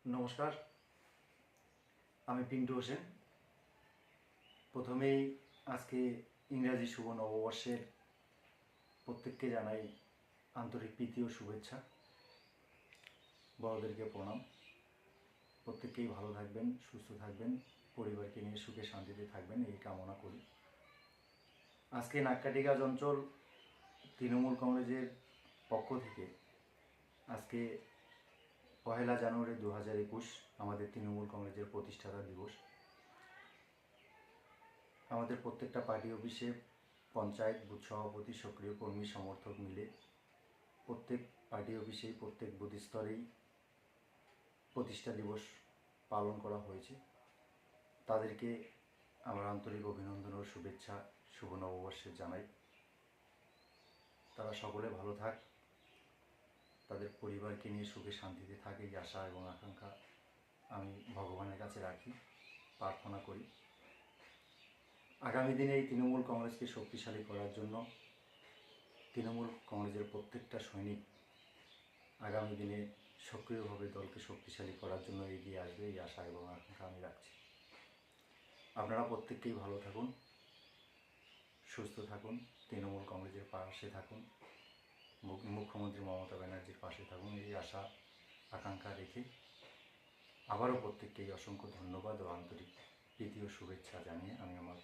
নমস্কার, আমি পিন্টু হোসেন। প্রথমেই আজকে ইংরাজি শুভ নববর্ষের প্রত্যেককে জানাই আন্তরিক প্রীতি ও শুভেচ্ছা। বড়দেরকে প্রণাম। প্রত্যেককেই ভালো থাকবেন, সুস্থ থাকবেন, পরিবারকে নিয়ে সুখে শান্তিতে থাকবেন, এই কামনা করি। আজকে নাক্কাটিগাছ অঞ্চল তৃণমূল কংগ্রেসের পক্ষ থেকে আজকে 1 জানুয়ারি 2021 আমাদের তৃণমূল কংগ্রেসের প্রতিষ্ঠাতা দিবস। আমাদের প্রত্যেকটা পার্টি অফিসে পঞ্চায়েত, বুথ সভাপতি, সক্রিয় কর্মী, সমর্থক মিলে প্রত্যেক পার্টি অফিসেই, প্রত্যেক বুথ স্তরেই প্রতিষ্ঠা দিবস পালন করা হয়েছে। তাদেরকে আমার আন্তরিক অভিনন্দন ও শুভেচ্ছা শুভ নববর্ষের জানাই। তারা সকলে ভালো থাক, তাদের পরিবারকে নিয়ে সুখে শান্তিতে থাকে, এই আশা এবং আকাঙ্ক্ষা আমি ভগবানের কাছে রাখি, প্রার্থনা করি। আগামী দিনে এই তৃণমূল কংগ্রেসকে শক্তিশালী করার জন্য তৃণমূল কংগ্রেসের প্রত্যেকটা সৈনিক আগামী দিনে সক্রিয়ভাবে দলকে শক্তিশালী করার জন্য এগিয়ে আসবে, এই আশা এবং আকাঙ্ক্ষা আমি রাখছি। আপনারা প্রত্যেককেই ভালো থাকুন, সুস্থ থাকুন, তৃণমূল কংগ্রেসের পাশে থাকুন, মুখ্যমন্ত্রী মমতা ব্যানার্জির পাশে থাকুন, এই আশা আকাঙ্ক্ষা রেখে আবারও প্রত্যেককেই অসংখ্য ধন্যবাদ ও আন্তরিক প্রীতি ও শুভেচ্ছা জানিয়ে আমি আমার